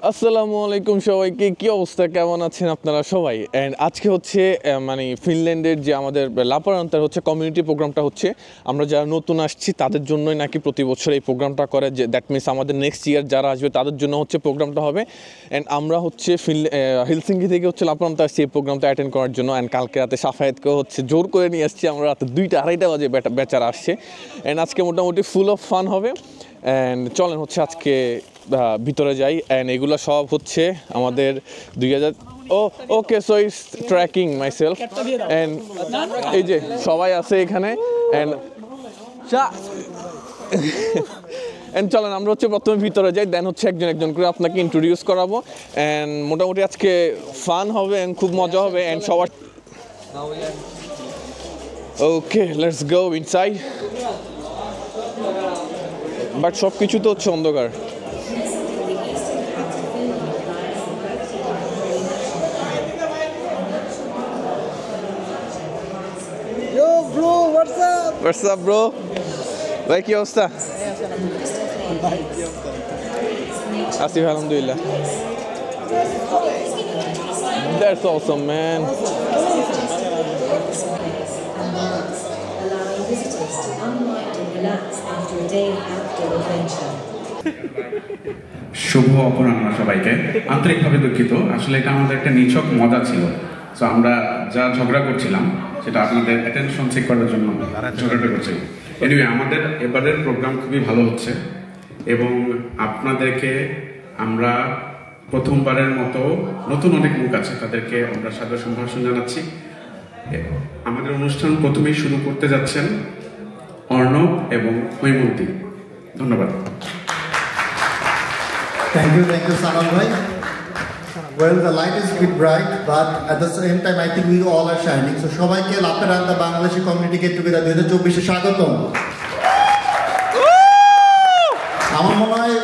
আসসালামু আলাইকুম সবাইকে, কি অবস্থা, কেমন আছেন আপনারা সবাই? অ্যান্ড আজকে হচ্ছে মানে ফিনল্যান্ডের যে আমাদের লাপারান্তার হচ্ছে কমিউনিটি প্রোগ্রামটা হচ্ছে, আমরা যারা নতুন আসছি তাদের জন্যই নাকি প্রতি বছর এই প্রোগ্রামটা করে, যে দ্যাট মিনস আমাদের নেক্সট ইয়ার যারা আসবে তাদের জন্য হচ্ছে প্রোগ্রামটা হবে। অ্যান্ড আমরা হচ্ছে হেলসিঙ্কি থেকে হচ্ছে লাপারান্তা আসছি এই প্রোগ্রামটা অ্যাটেন্ড করার জন্য। অ্যান্ড কালকে রাতে সাফায়েতকেও হচ্ছে জোর করে নিয়ে আসছি আমরা, রাতে 2টা-2:30 বাজে বেচারা আসছে। অ্যান্ড আজকে মোটামুটি ফুল অফ ফান হবে। অ্যান্ড চলেন হচ্ছে আজকে ভিতরে যাই। অ্যান্ড এগুলো সব হচ্ছে আমাদের 2000 okay, so it's tracking myself. And এই যে সবাই আছে এখানে। অ্যান্ড চলেন আমরা হচ্ছে প্রথমে ভিতরে যাই, দেন হচ্ছে একজন একজন করে আপনাকে ইন্ট্রোডিউস করাবো। অ্যান্ড মোটামুটি আজকে ফান হবে অ্যান্ড খুব মজা হবে। অ্যান্ড সবার ওকে, লেটস গো ইনসাইড। বাট সব কিছু তো হচ্ছে অন্ধকার। What's up, bro? ভাই কি অবস্থা? আসিফ আলহামদুলিল্লাহ। That's awesome, man. শুভ অপরাহ্ন সবাইকে। আন্তরিকভাবে দুঃখিত, আসলে এটা আমাদের একটা নিছক মজা ছিল। সো আমরা যা ঝগড়া করছিলাম সেটা আপনাদের অ্যাটেনশন চেক করার জন্য ঝগড়াটা করছিলাম। এনিওয়ে, আমাদের এবারের প্রোগ্রাম খুবই ভালো হচ্ছে এবং আপনাদেরকে আমরা প্রথমবারের মতো নতুন অনেক মুখ আছে, তাদেরকে আমরা সাদর সম্ভাষণ জানাচ্ছি। আমাদের অনুষ্ঠান প্রথমেই শুরু করতে যাচ্ছেন অর্ণব এবং হৈমন্তী। ধন্যবাদ। Thank you, Sanal bhai. Well, the light is a bit bright, but at the same time, I think we all are shining. So, সবাইকে Lappeenranta Bangladeshi community get together 2024-এ স্বাগতম। আমার মনে হয়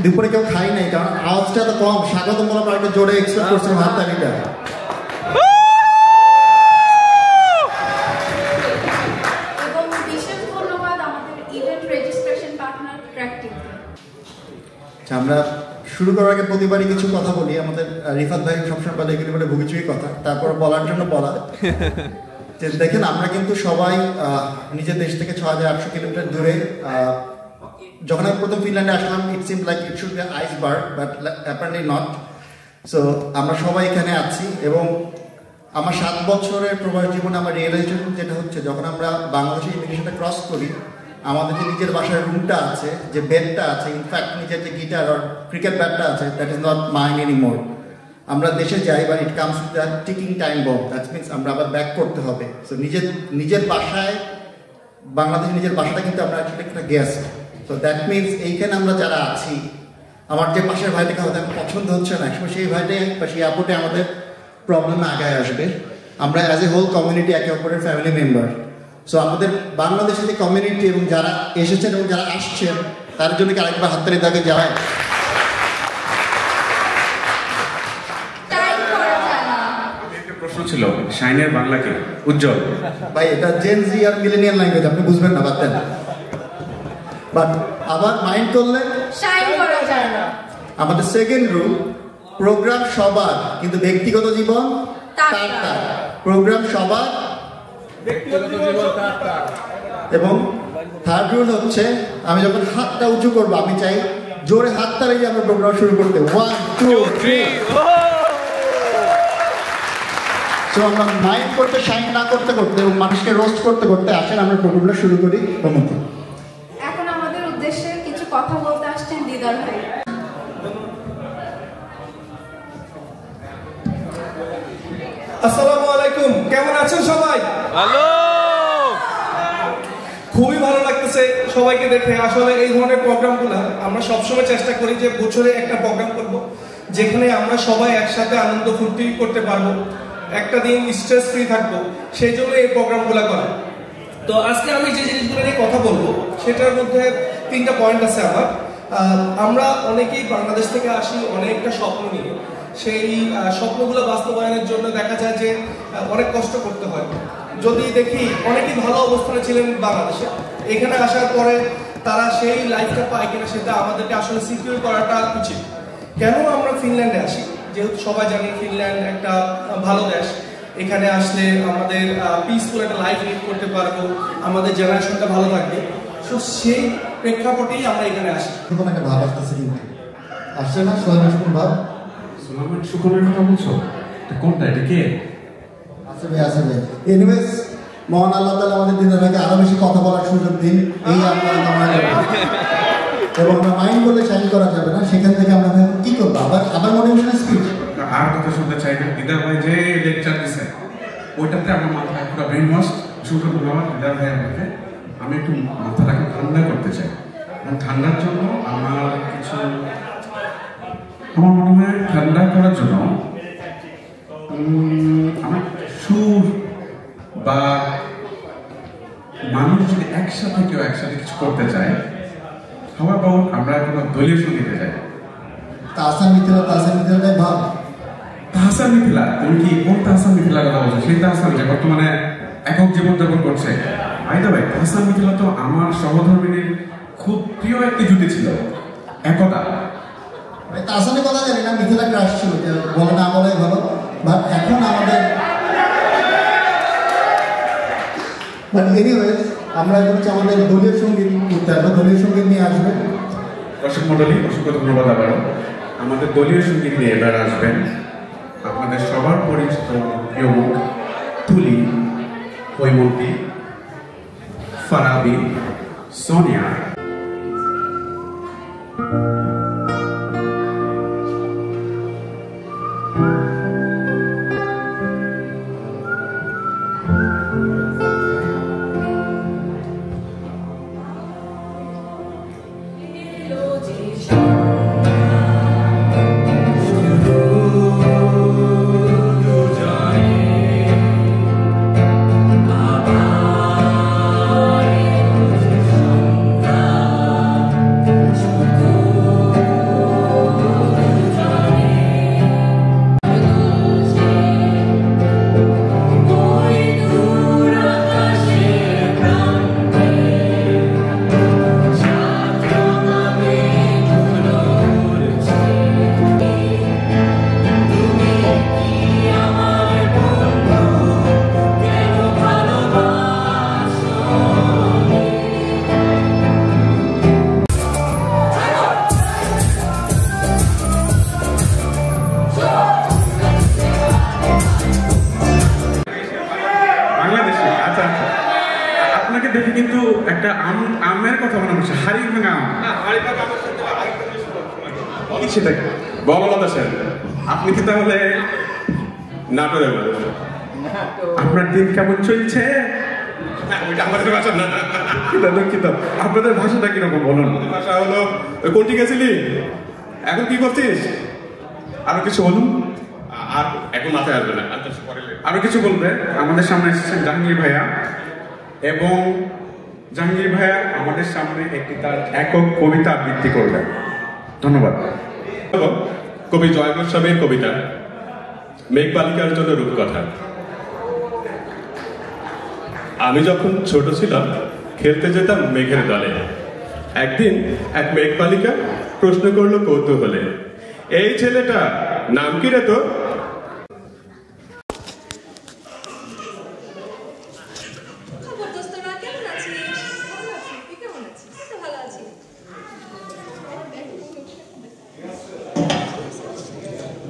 দুপুরে কেউ খাই নাই, কারণ আওয়াজটা তো কম। স্বাগতম বলার একটা জোরে এক্সপেক্ট করছিলাম হাততালিটা। এবং বিশেষ ধন্যবাদ আমাদের ইভেন্ট রেজিস্ট্রেশন পার্টনার ট্র্যাকটিভ। আমরা শুরু করার আগে প্রতিবারই কিছু কথা বলি। আমাদের রিফাত ভাই সবসময় বলে এগুলি বলে ভুগিচুরি কথা, তারপর বলার জন্য বলা। যে দেখেন, আমরা কিন্তু সবাই নিজের দেশ থেকে 6800 কিলোমিটার দূরে। যখন আমি প্রথম ফিনল্যান্ডে আসলাম, it seem like it should be iceberg, but apparently not. So আমরা সবাই এখানে আছি এবং আমার 7 বছরের প্রবাস জীবনে আমার রিয়েলাইজেশন যেটা হচ্ছে, যখন আমরা বাংলাদেশের ইমিগ্রেশনটা ক্রস করি, আমাদের যে নিজের বাসার রুমটা আছে, যে বেডটা আছে, ইনফ্যাক্ট নিজের যে গিটার আর ক্রিকেট ব্যাটটা আছে, that is not mine anymore. আমরা দেশে যাই, but it comes to that ticking time bomb. That means আমরা আবার ব্যাক করতে হবে। সো নিজের বাসায়, বাংলাদেশের নিজের বাসাটা কিন্তু আমরা অ্যাকচুয়ালি একটা গেস্ট। তো দ্যাট মিনস এইখানে আমরা যারা আছি, আমার যে পাশের ভাইটাকে হয়তো আমার পছন্দ হচ্ছে না, সেই ভাইটাই বা সেই আপুটে আমাদের প্রবলেমে আগায় আসবে। আমরা অ্যাজ এ হোল কমিউনিটি একে অপরের ফ্যামিলি মেম্বার। সো আমাদের বাংলাদেশের যে কমিউনিটি এবং যারা এসেছেন এবং যারা আসছেন, তার জন্য কি আরেকবার হাততালি দাগে যায়? প্রশ্ন ছিল শাইনের বাংলা কি? উজ্জ্বল ভাই, এটা জেন জি আর মিলেনিয়াল ল্যাঙ্গুয়েজ, আপনি বুঝবেন না, বাদ দেন। বাট আবার মাইন্ড করলে শাইন করা যায় না। আমাদের সেকেন্ড রুল, প্রোগ্রাম সবার, কিন্তু ব্যক্তিগত জীবন তার তার। প্রোগ্রাম সবার, এবং থার্ড রুল হচ্ছে, আমি যখন হাতটা উঁচু করবো, আমি চাই জোরে হাত তালিয়ে আমরা প্রোগ্রাম শুরু করতে। 1 2 3। তো আমরা মাইন্ড করতে, শাইন না করতে করতে এবং মানুষকে রোস্ট করতে করতে আসেন আমরা প্রোগ্রামটা শুরু করি। এখন আমাদের উদ্দেশ্যে কিছু কথা বলতে আসছেন দিদার ভাই। আসসালামু আলাইকুম, কেমন আছেন সবাই? হ্যালো, খুবই ভালো লাগতেছে সবাইকে দেখে। আসলে এই ধরনের প্রোগ্রামগুলো আমরা সবসময় চেষ্টা করি যে বছরে একটা প্রোগ্রাম করব, যেখানে আমরা সবাই একসাথে আনন্দ ফুর্তি করতে পারবো, একটা দিন স্ট্রেস ফ্রি থাকবো, সেই জন্য এই প্রোগ্রামগুলো করা। তো আজকে আমি যে জিনিসগুলো নিয়ে কথা বলবো, সেটার মধ্যে 3টা পয়েন্ট আছে আমার। আমরা অনেকেই বাংলাদেশ থেকে আসি অনেকটা স্বপ্ন নিয়ে। সেই স্বপ্নগুলো বাস্তবায়নের জন্য দেখা যায় যে অনেক কষ্ট করতে হয়। যদি দেখি অনেকেই ভালো অবস্থানে ছিলেন বাংলাদেশে, এখানে আসার পরে তারা সেই লাইফটা পায় কিনা সেটা আমাদেরকে আসলে সিকিউর করাটা উচিত। কেন আমরা ফিনল্যান্ডে আসি, যেহেতু সবাই জানি ফিনল্যান্ড একটা ভালো দেশ। এখানে আসলে আমাদের পিসফুল একটা লাইফ লিড করতে পারবো, আমাদের জেনারেশনটা ভালো থাকবে। সো সেই প্রেক্ষাপটেই আমরা এখানে আসি। এরকম একটা ভাব আসতেছে কিন্তু আসছে না সোলাইমান শুকুন ভাব? সোলাইমান শুকুনের কথা বলছো? কোনটা, এটা কে? আসবে আসবে। এনিওয়েজ, মহান আল্লাহ তাআলা আমাদের দিনের ভাইকে আরো বেশি কথা বলার সুযোগ দিন, এই আমরা কামনা করি। এবং আমরা মাইন্ড করলে শাইন করা যাবে না, সেখান থেকে আমরা কি করবো, আবার মোটিভেশনাল স্পিচ। আর কথা শুনতে চাই না। দিদার ভাই যে লেকচার দিছে ওইটাতে আমার মাথায় পুরো ব্রেন ওয়াশ শুরু করবো। আমার দিদার ভাই আমাকে, আমি একটু মাথাটাকে ঠান্ডা করতে চাই, এবং ঠান্ডার জন্য আমার মনে হয় ঠান্ডা করার জন্য আমার সুর বা মানুষ যদি একসাথে কেউ একসাথে কিছু করতে চায়, সবার বাবু আমরা কোনো দলীয় সঙ্গীতে যাই। তাহসান মিথিলা ভাব। তাহসান মিথিলা, তুমি কি কোন তাহসান মিথিলার কথা বলছো? সেই তাহসান যে বর্তমানে একক জীবনযাপন করছে। ভাই তাহসান মিথিলা তো আমার সহধর্মিনীর খুব প্রিয় একটি জুটি ছিল, একতা। তাহসানের কথা জানি না, মিথিলা ক্রাশ ছিল, বলে না বলে ভালো। বাট এখন আমাদের এনিওয়েজ আমরা এখন হচ্ছে আমাদের দলীয় সঙ্গীত করতে হবে, দলীয় সঙ্গীত নিয়ে আসবে। দর্শক মন্ডলী, অসংখ্য ধন্যবাদ আবারও। আমাদের দলীয় সঙ্গীত নিয়ে এবার আসবেন আপনাদের সবার পরিচিত প্রিয় মুখ তুলি, হৈমন্তী, ফারাবি, সোনিয়া। আপনাকে দেখে কিন্তু একটা আমের কথা মনে হচ্ছে, হাড়ি ভাঙা আম। সেটা বঙ্গলতা স্যার, আপনি কি তাহলে নাটোরের মানুষ? আপনার দিন কেমন চলছে? আমাদের ভাষা না, দুঃখিত। আপনাদের ভাষাটা কিরকম বলুন? ভাষা হলো কোনটি গেছিলি, এখন কি করছিস, আরো কিছু বলুন। আর এখন মাথায় আসবে না, আরো কিছু বলবে। আমাদের সামনে এসেছেন জাহাঙ্গীর ভাইয়া, এবং জাহাঙ্গীর ভাইয়া আমাদের সামনে একটি তার একক কবিতা আবৃত্তি করবেন। ধন্যবাদ। কবি জয় গোস্বামীর কবিতা মেঘ বালিকার জন্য রূপকথা। আমি যখন ছোট ছিলাম খেলতে যেতাম মেঘের দলে। একদিন এক মেঘ বালিকা প্রশ্ন করলো কৌতূহলে, এই ছেলেটা নাম কি রে তোর?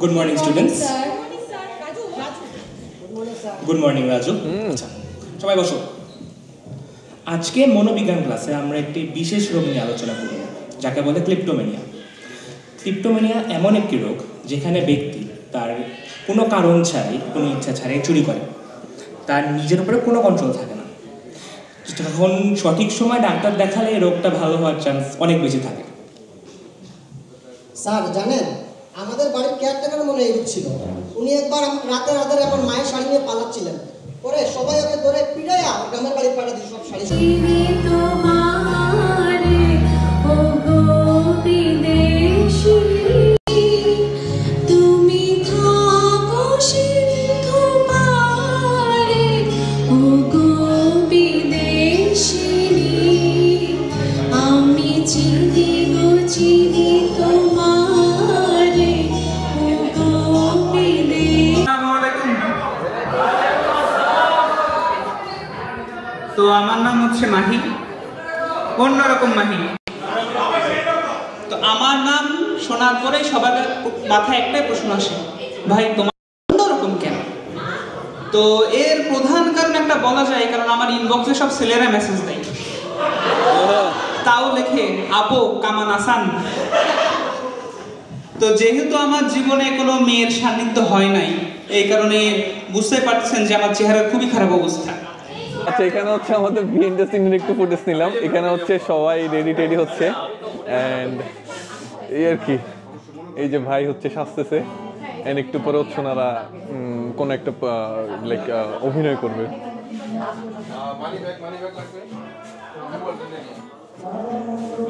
Good morning, students. Good morning, Raju. সবাই বসো। আজকে মনোবিজ্ঞান ক্লাসে আমরা একটি বিশেষ রোগ নিয়ে আলোচনা করব, যাকে বলে ক্লিপ্টোমেনিয়া। ক্লিপ্টোমেনিয়া এমন একটি রোগ যেখানে ব্যক্তি তার কোনো কারণ ছাড়াই, কোনো ইচ্ছা ছাড়াই চুরি করে। তার নিজের উপরে কোনো কন্ট্রোল থাকে না। যখন সঠিক সময় ডাক্তার দেখালে এই রোগটা ভালো হওয়ার চান্স অনেক বেশি থাকে। স্যার জানেন, আমাদের বাড়ির কেয়ারটেকার মনে এই ছিল। উনি একবার রাতের আধারে আমার মায়ের শাড়ি নিয়ে পালাচ্ছিলেন, পরে সবাই ওকে ধরে পিড়াইয়া গ্রামের বাড়ি পাঠা দিয়ে সব শাড়ি। তো আমার নাম হচ্ছে মাহি, অন্যরকম মাহি। তো আমার নাম শোনার পরে সবার মাথায় একটাই প্রশ্ন আসে, ভাই তোমার অন্যরকম কেন? তো এর প্রধান কারণ একটা বলা যায়, কারণ আমার ইনবক্সে সব ছেলেরা মেসেজ দেয়, তাও লেখে আপু কামান আসান। তো যেহেতু আমার জীবনে কোনো মেয়ের সান্নিধ্য হয় নাই, এই কারণে বুঝতে পারছেন যে আমার চেহারার খুবই খারাপ অবস্থা। আচ্ছা, এখানে হচ্ছে আমাদের বিহাইন্ড দ্য সিনের একটু ফুটেজ নিলাম। এখানে হচ্ছে সবাই রেডি হচ্ছে অ্যান্ড এই আর কি, এই যে ভাই হচ্ছে সাজতেছে এন্ড একটু পরে হচ্ছে ওনারা কোন একটা লাইক অভিনয় করবে।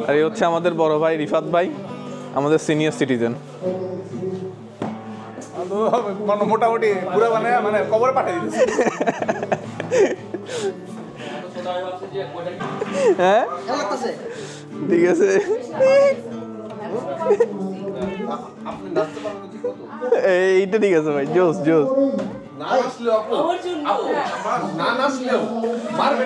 আর এই হচ্ছে আমাদের বড় ভাই রিফাত ভাই, আমাদের সিনিয়র সিটিজেন। মোটামুটি পুরো মানে কবরে পাঠিয়ে দিয়েছে। হ্যাঁ ঠিক আছে। এইটা ঠিক আছে ভাই, জোস জোস। না নাচলেও না নাচলেও মারবে।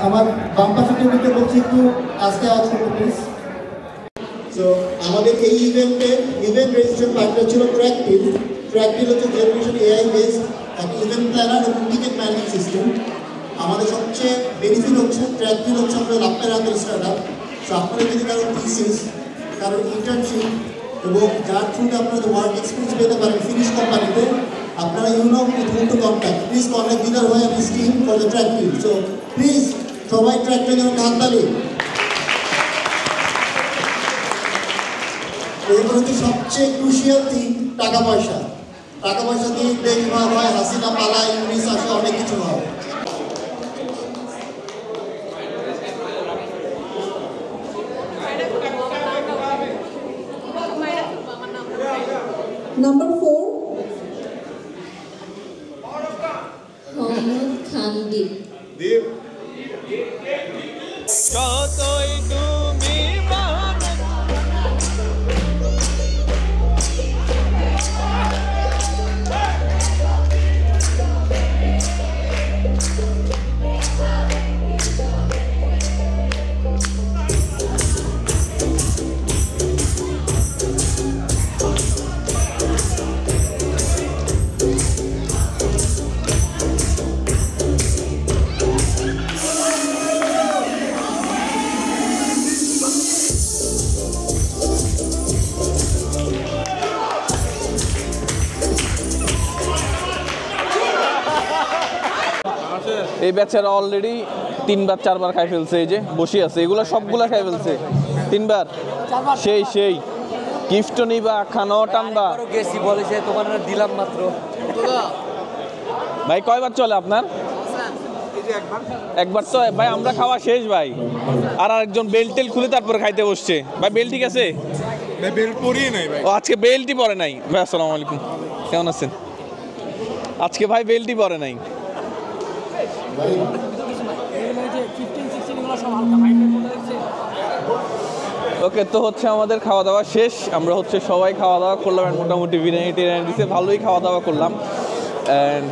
আমার বাম পাশে টেবিলকে বলছি একটু আজকে আওয়াজ করতে প্লিজ। সো আমাদের এই ইভেন্ট রেজিস্ট্রেশন পার্টনার ছিল ট্র্যাকটিল। ট্র্যাকটিল হচ্ছে জেনারেশন এআই বেসড একটা ইভেন্ট প্ল্যানার এবং টিকেট ম্যানেজমেন্ট সিস্টেম। আমাদের সবচেয়ে বেনিফিট হচ্ছে ট্র্যাকটিল হচ্ছে আমাদের লাভের আন্ডার স্টার্টআপ। সো আপনারা যদি কারো থিসিস, কারো ইন্টার্নশিপ এবং যার থ্রুতে আপনারা ওয়ার্ক এক্সপিরিয়েন্স পেতে পারেন ফিনিশ কোম্পানিতে, আপনারা you know with whom to contact. Please contact better way and steam for the ট্র্যাকটিল। সো প্লিজ সবাই ট্র্যাকটিল যেন হাততালি। এরপর হচ্ছে সবচেয়ে ক্রুশিয়াল থিং টাকা পয়সা। টাকা পয়সা দিয়ে দেখভাল হয়, হাসিনা পালা, ইংলিশ আসে, অনেক কিছু হয়। Number 4, Mohammad Khan Deep. এই বেচারা অলরেডি 3বার 4বার খাই ফেলছে। এই যে বসে আছে, এগুলো সবগুলা খাই ফেলছে 3বার। সেই গিফট নিবা, খানাও টানবা। গেছি বলেছে তোমার দিলাম মাত্র। ভাই কয়বার চলে আপনার? একবার তো ভাই, আমরা খাওয়া শেষ ভাই। আর আরেকজন বেল্ট খুলে তারপরে খাইতে বসছে। ভাই বেল ঠিক আছে? বেল্ট পরিয়ে নাই ভাই। ও আজকে বেল্টই পরে নাই। ভাই আসসালামু আলাইকুম, কেমন আছেন? আজকে ভাই বেল্টই পরে নাই। ওকে, তো হচ্ছে আমাদের খাওয়া দাওয়া শেষ। আমরা হচ্ছে সবাই খাওয়া দাওয়া করলাম, মোটামুটি বিরিয়ানি টিরিয়ানি দিছে, ভালোই খাওয়া দাওয়া করলাম। অ্যান্ড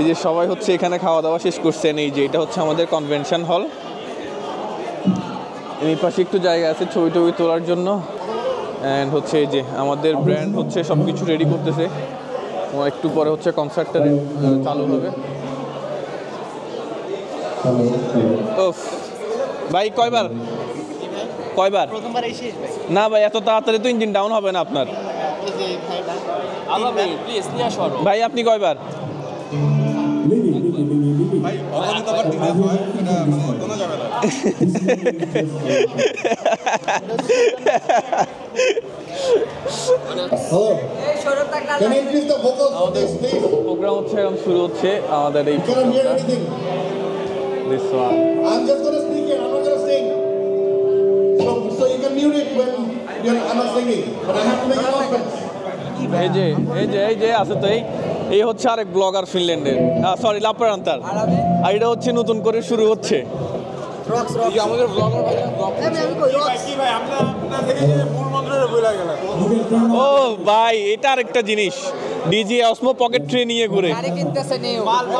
এই যে সবাই হচ্ছে এখানে খাওয়া দাওয়া শেষ করছেন। এই যে এটা হচ্ছে আমাদের কনভেনশন হল। এই পাশে একটু জায়গা আছে ছবি টবি তোলার জন্য। অ্যান্ড হচ্ছে এই যে আমাদের ব্র্যান্ড হচ্ছে সব কিছু রেডি করতেছে। একটু পরে হচ্ছে কনসার্টটা চালু হবে। ওফ ভাই, কয়বার না ভাই, এত তাড়াতাড়ি তো ইঞ্জিন ডাউন হবে না আপনার। ভাই আপনি কয়বার? প্রোগ্রাম হচ্ছে এখন শুরু হচ্ছে আমাদের এই This one. I'm just gonna speak here. I'm not gonna sing. So lyric when I'm not singing, but I have to make announcements. এই যে আছে তো এই হচ্ছে আরেক ব্লগার ফিনল্যান্ডের, সরি লাপারান্তার, আর এটা হচ্ছে নতুন করে শুরু হচ্ছে আমাদের ব্লগার ভাই। ও ভাই এটা আরেকটা জিনিস, ডিজি অসমো পকেট ট্রে নিয়ে ঘুরে,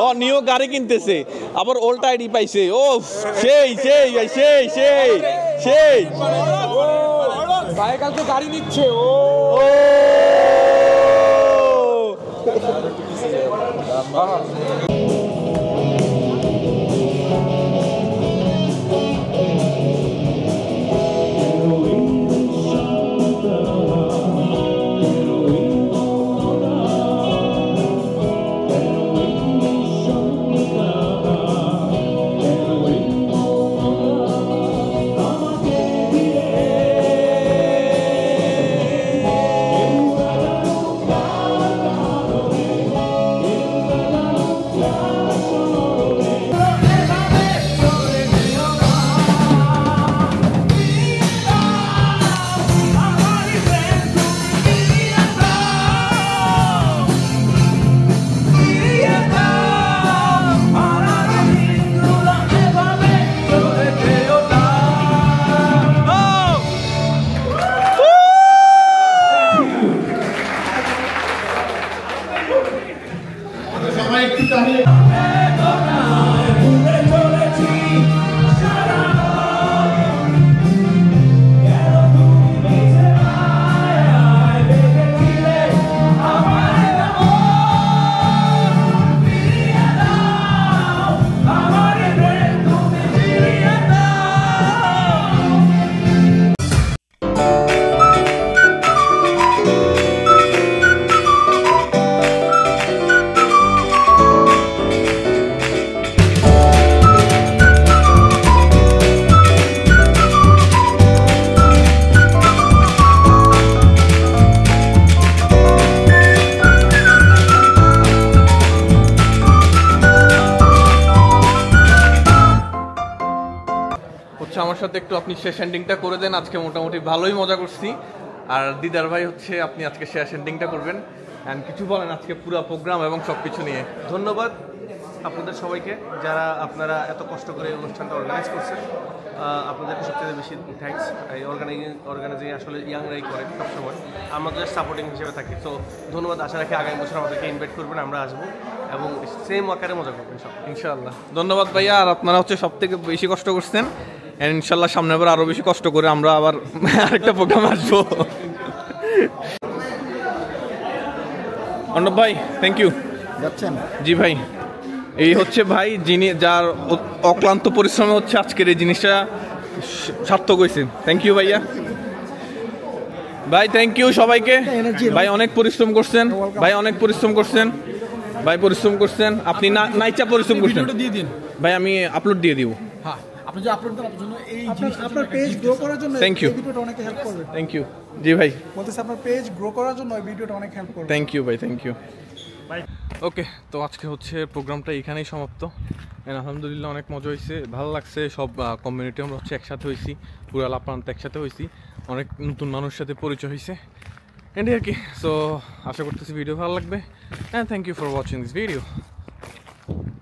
ও নিও গাড়ি কিনতেছে, আবার ওল্ড আইডি পাইছে। ও সেই সেই ভাই সেই সেই সেই ভাই কালকে গাড়ি নিচ্ছে। ও আমার সাথে একটু আপনি শেষ এন্ডিংটা করে দেন। আজকে মোটামুটি ভালোই মজা করছি। আর দিদার ভাই হচ্ছে আপনি আজকে শেষ এন্ডিংটা করবেন, এন্ড কিছু বলেন আজকে পুরো প্রোগ্রাম এবং সবকিছু নিয়ে। ধন্যবাদ আপনাদের সবাইকে, যারা আপনারা এত কষ্ট করে এই অনুষ্ঠানটা অর্গানাইজ করছেন। আপনাদেরকে সবচেয়ে বেশি থ্যাঙ্কস। এই অর্গানাইজিং আসলে ইয়াংরাই করে সবসময়, আমাদের সাপোর্টিং হিসেবে থাকি। তো ধন্যবাদ। আশা রাখি আগামী বছর আমাদেরকে ইনভাইট করবেন, আমরা আসবো এবং সেম আকারে মজা করবেন সব ইনশাআল্লাহ। ধন্যবাদ ভাইয়া। আর আপনারা হচ্ছে সব থেকে বেশি কষ্ট করছেন, ইনশাল্লাহ সামনে আবার আরো বেশি কষ্ট করে আমরা আবার আরেকটা প্রোগ্রাম আসবো। অর্ণব ভাই থ্যাংক ইউ। যাচ্ছেন? জি ভাই, এই হচ্ছে ভাই যিনি যার অক্লান্ত পরিশ্রমে হচ্ছে আজকের এই জিনিসটা সার্থক হয়েছে। থ্যাংক ইউ ভাইয়া। ভাই থ্যাংক ইউ সবাইকে। ভাই অনেক পরিশ্রম করছেন, ভাই অনেক পরিশ্রম করছেন, ভাই পরিশ্রম করছেন। আপনি নাইচা পরিশ্রম করছেন ভাই, আমি আপলোড দিয়ে দিব। আপনি যে আপলোড করার জন্য এই আপনার পেজ গ্রো করার জন্য থ্যাংক ইউ, এই ভিডিওটা অনেক হেল্প করবে। Thank you. জি ভাই বলতেছি আপনার পেজ গ্রো করার জন্য এই ভিডিওটা অনেক হেল্প করবে। থ্যাংক ইউ ভাই, থ্যাংক ইউ। ওকে, তো আজকে হচ্ছে প্রোগ্রামটা এখানেই সমাপ্ত। আলহামদুলিল্লাহ অনেক মজা হয়েছে, ভালো লাগছে। সব কমিউনিটি আমরা হচ্ছে একসাথে হয়েছি, পুরো লাপারান্তা একসাথে হয়েছি, অনেক নতুন মানুষের সাথে পরিচয় হয়েছে এটাই আর কি। সো আশা করতেছি ভিডিও ভালো লাগবে, and thank you for watching this video.